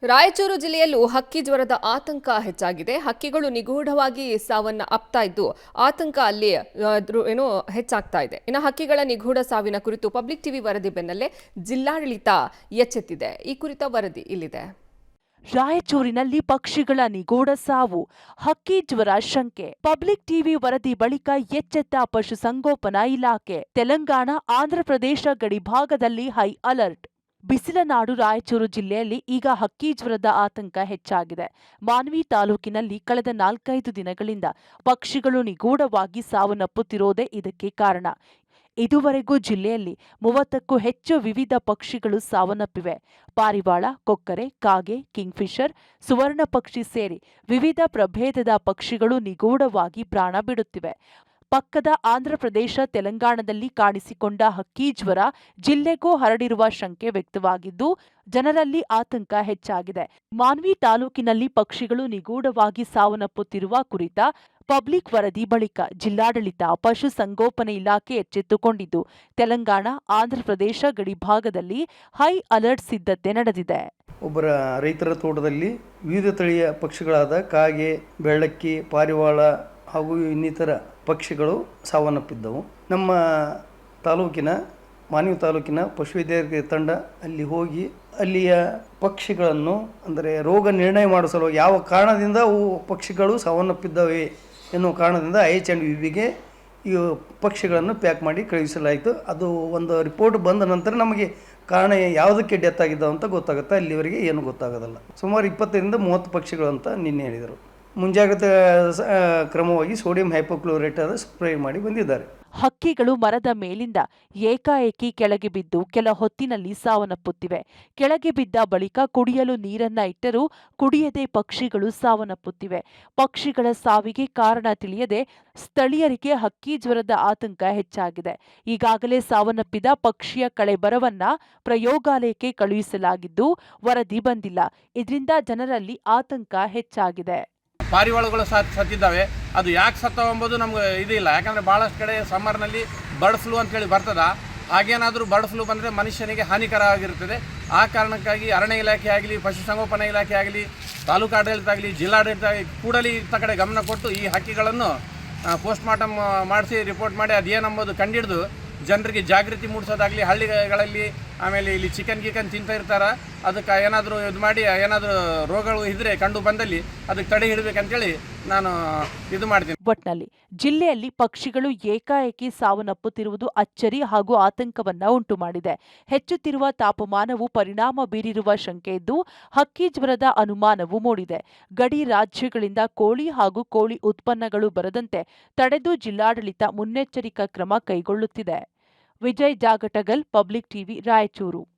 ರಾಯಚೂರು ಜಿಲ್ಲೆಯಲ್ಲೂ ಹಕ್ಕಿ ಜ್ವರದ ಆತಂಕ ಹೆಚ್ಚಾಗಿದೆ. ಹಕ್ಕಿಗಳು ನಿಗೂಢವಾಗಿ ಸಾವನ್ನ ಅಪ್ತಾ ಇದ್ದು ಆತಂಕ ಅಲ್ಲಿ ಏನೋ ಹೆಚ್ಚಾಗ್ತಾ ಇದೆ. ಇನ್ನು ಹಕ್ಕಿಗಳ ನಿಗೂಢ ಸಾವಿನ ಕುರಿತು ಪಬ್ಲಿಕ್ ಟಿವಿ ವರದಿ ಬೆನ್ನಲ್ಲೇ ಜಿಲ್ಲಾಡಳಿತ ಎಚ್ಚೆತ್ತಿದೆ. ಈ ಕುರಿತ ವರದಿ ಇಲ್ಲಿದೆ. ರಾಯಚೂರಿನಲ್ಲಿ ಪಕ್ಷಿಗಳ ನಿಗೂಢ ಸಾವು, ಹಕ್ಕಿ ಜ್ವರ ಶಂಕೆ. ಪಬ್ಲಿಕ್ ಟಿವಿ ವರದಿ ಬಳಿಕ ಎಚ್ಚೆತ್ತ ಪಶುಸಂಗೋಪನಾ ಇಲಾಖೆ. ತೆಲಂಗಾಣ ಆಂಧ್ರಪ್ರದೇಶ ಗಡಿಭಾಗದಲ್ಲಿ ಹೈ ಅಲರ್ಟ್. ಬಿಸಿಲನಾಡು ರಾಯಚೂರು ಜಿಲ್ಲೆಯಲ್ಲಿ ಈಗ ಹಕ್ಕಿ ಜ್ವರದ ಆತಂಕ ಹೆಚ್ಚಾಗಿದೆ. ಮಾನ್ವಿ ತಾಲೂಕಿನಲ್ಲಿ ಕಳೆದ 4-5 ದಿನಗಳಿಂದ ಪಕ್ಷಿಗಳು ನಿಗೂಢವಾಗಿ ಸಾವನ್ನಪ್ಪುತ್ತಿರೋದೇ ಇದಕ್ಕೆ ಕಾರಣ. ಇದುವರೆಗೂ ಜಿಲ್ಲೆಯಲ್ಲಿ 30ಕ್ಕೂ ಹೆಚ್ಚು ವಿವಿಧ ಪಕ್ಷಿಗಳು ಸಾವನ್ನಪ್ಪಿವೆ. ಪಾರಿವಾಳ, ಕೊಕ್ಕರೆ, ಕಾಗೆ, ಕಿಂಗ್ಫಿಷರ್, ಸುವರ್ಣ ಪಕ್ಷಿ ಸೇರಿ ವಿವಿಧ ಪ್ರಭೇದದ ಪಕ್ಷಿಗಳು ನಿಗೂಢವಾಗಿ ಪ್ರಾಣ ಬಿಡುತ್ತಿವೆ. ಪಕ್ಕದ ಆಂಧ್ರಪ್ರದೇಶ, ತೆಲಂಗಾಣದಲ್ಲಿ ಕಾಣಿಸಿಕೊಂಡ ಹಕ್ಕಿ ಜ್ವರ ಜಿಲ್ಲೆಗೂ ಹರಡಿರುವ ಶಂಕೆ ವ್ಯಕ್ತವಾಗಿದ್ದು, ಜನರಲ್ಲಿ ಆತಂಕ ಹೆಚ್ಚಾಗಿದೆ. ಮಾನ್ವಿ ತಾಲೂಕಿನಲ್ಲಿ ಪಕ್ಷಿಗಳು ನಿಗೂಢವಾಗಿ ಸಾವನ್ನಪ್ಪುತ್ತಿರುವ ಕುರಿತ ಪಬ್ಲಿಕ್ ವರದಿ ಬಳಿಕ ಜಿಲ್ಲಾಡಳಿತ, ಪಶು ಸಂಗೋಪನೆ ಇಲಾಖೆ ಎಚ್ಚೆತ್ತುಕೊಂಡಿದ್ದು, ತೆಲಂಗಾಣ, ಆಂಧ್ರಪ್ರದೇಶ ಗಡಿಭಾಗದಲ್ಲಿ ಹೈ ಅಲರ್ಟ್ ಸಿದ್ಧತೆ ನಡೆದಿದೆ. ಒಬ್ಬರ ರೈತರ ತೋಟದಲ್ಲಿ ವಿವಿಧ ತಳಿಯ ಪಕ್ಷಿಗಳಾದ ಕಾಗೆ, ಬೆಳ್ಳಕ್ಕಿ, ಪಾರಿವಾಳ ಹಾಗೂ ಇನ್ನಿತರ ಪಕ್ಷಿಗಳು ಸಾವನ್ನಪ್ಪಿದ್ದವು. ನಮ್ಮ ಮಾನ್ವಿ ತಾಲೂಕಿನ ಪಶುವೈದ್ಯಕೀಯ ತಂಡ ಅಲ್ಲಿ ಹೋಗಿ ಅಲ್ಲಿಯ ಪಕ್ಷಿಗಳನ್ನು ಅಂದರೆ ರೋಗ ನಿರ್ಣಯ ಮಾಡುವ ಸಲುವಾಗಿ ಯಾವ ಕಾರಣದಿಂದ ಅವು ಪಕ್ಷಿಗಳು ಸಾವನ್ನಪ್ಪಿದ್ದಾವೆ ಎನ್ನುವ ಕಾರಣದಿಂದ IHMVಗೆ ಈ ಪಕ್ಷಿಗಳನ್ನು ಪ್ಯಾಕ್ ಮಾಡಿ ಕಳುಹಿಸಲಾಯಿತು. ಅದು ಒಂದು ರಿಪೋರ್ಟ್ ಬಂದ ನಂತರ ನಮಗೆ ಕಾರಣ ಯಾವುದಕ್ಕೆ ಡೆತ್ ಆಗಿದ್ದಾವೆ ಅಂತ ಗೊತ್ತಾಗುತ್ತೆ. ಅಲ್ಲಿವರೆಗೆ ಏನು ಗೊತ್ತಾಗೋದಿಲ್ಲ. ಸುಮಾರು 20-30 ಪಕ್ಷಿಗಳು ಅಂತ ನಿನ್ನೆ ಹೇಳಿದರು. ಮುಂಜಾಗ್ರತಾ ಕ್ರಮವಾಗಿ ಸೋಡಿಯಂ ಹೈಪೋಕ್ಲೋರೈಟ್ ಸ್ಪ್ರೇ ಮಾಡಿ ಬಂದಿದ್ದಾರೆ. ಹಕ್ಕಿಗಳು ಮರದ ಮೇಲಿಂದ ಏಕಾಏಕಿ ಕೆಳಗೆ ಬಿದ್ದು ಕೆಲ ಹೊತ್ತಿನಲ್ಲಿ ಸಾವನ್ನಪ್ಪುತ್ತಿವೆ. ಕೆಳಗೆ ಬಿದ್ದ ಬಳಿಕ ಕುಡಿಯಲು ನೀರನ್ನ ಇಟ್ಟರೂ ಕುಡಿಯದೆ ಪಕ್ಷಿಗಳು ಸಾವನ್ನಪ್ಪುತ್ತಿವೆ. ಪಕ್ಷಿಗಳ ಸಾವಿಗೆ ಕಾರಣ ತಿಳಿಯದೆ ಸ್ಥಳೀಯರಿಗೆ ಹಕ್ಕಿ ಜ್ವರದ ಆತಂಕ ಹೆಚ್ಚಾಗಿದೆ. ಈಗಾಗಲೇ ಸಾವನ್ನಪ್ಪಿದ ಪಕ್ಷಿಯ ಕಳೆಬರವನ್ನ ಪ್ರಯೋಗಾಲಯಕ್ಕೆ ಕಳುಹಿಸಲಾಗಿದ್ದು ವರದಿ ಬಂದಿಲ್ಲ. ಇದರಿಂದ ಜನರಲ್ಲಿ ಆತಂಕ ಹೆಚ್ಚಾಗಿದೆ. ಪಾರಿವಾಳಗಳು ಸತ್ತಿದ್ದಾವೆ. ಅದು ಯಾಕೆ ಸತ್ತವ ಎಂಬುದು ನಮ್ಗೆ ಇದಿಲ್ಲ. ಯಾಕಂದರೆ ಭಾಳಷ್ಟು ಕಡೆ ಸಮ್ಮರ್ನಲ್ಲಿ ಬರ್ಡ್ ಫ್ಲೂ ಅಂತೇಳಿ ಬರ್ತದೆ. ಹಾಗೇನಾದರೂ ಬರ್ಡ್ ಫ್ಲೂ ಬಂದರೆ ಮನುಷ್ಯನಿಗೆ ಹಾನಿಕರವಾಗಿರುತ್ತದೆ. ಆ ಕಾರಣಕ್ಕಾಗಿ ಅರಣ್ಯ ಇಲಾಖೆ ಆಗಲಿ, ಪಶುಸಂಗೋಪನಾ ಇಲಾಖೆ ಆಗಲಿ, ತಾಲೂಕು ಆಡಳಿತ ಆಗಲಿ, ಜಿಲ್ಲಾಡಳಿತ ಕೂಡಲೇ ಇತ್ತ ಕಡೆ ಗಮನ ಕೊಟ್ಟು ಈ ಹಕ್ಕಿಗಳನ್ನು ಪೋಸ್ಟ್ ಮಾರ್ಟಮ್ ಮಾಡಿಸಿ ರಿಪೋರ್ಟ್ ಮಾಡಿ ಅದೇನೆಂಬುದು ಕಂಡಿಡಿದು ಜನರಿಗೆ ಜಾಗೃತಿ ಮೂಡಿಸೋದಾಗಲಿ, ಹಳ್ಳಿಗಳಲ್ಲಿ ಆಮೇಲೆ ಇಲ್ಲಿ ಚಿಕನ್ ತಿಂತಾ ಇರ್ತಾರೆ, ಅದಕ್ಕೆ ಏನಾದರೂ ಇದು ಮಾಡಿ ಏನಾದರೂ ರೋಗಗಳು ಇದ್ದರೆ ಕಂಡು ಬಂದಲ್ಲಿ ಅದಕ್ಕೆ ತಡೆ ಹಿಡಬೇಕಂತೇಳಿ ನಾನು ಇದು ಮಾಡ್ತೀನಿ. ಒಟ್ನಲ್ಲಿ ಜಿಲ್ಲೆಯಲ್ಲಿ ಪಕ್ಷಿಗಳು ಏಕಾಏಕಿ ಸಾವನ್ನಪ್ಪುತ್ತಿರುವುದು ಅಚ್ಚರಿ ಹಾಗೂ ಆತಂಕವನ್ನ ಉಂಟು ಮಾಡಿದೆ. ಹೆಚ್ಚುತ್ತಿರುವ ತಾಪಮಾನವು ಪರಿಣಾಮ ಬೀರಿರುವ ಶಂಕೆ ಇದ್ದು ಹಕ್ಕಿ ಜ್ವರದ ಅನುಮಾನವೂ ಮೂಡಿದೆ. ಗಡಿ ರಾಜ್ಯಗಳಿಂದ ಕೋಳಿ ಹಾಗೂ ಕೋಳಿ ಉತ್ಪನ್ನಗಳು ಬರದಂತೆ ತಡೆದು ಜಿಲ್ಲಾಡಳಿತ ಮುನ್ನೆಚ್ಚರಿಕಾ ಕ್ರಮ ಕೈಗೊಳ್ಳುತ್ತಿದೆ. Vijay Jagatagal, public TV, Raichur.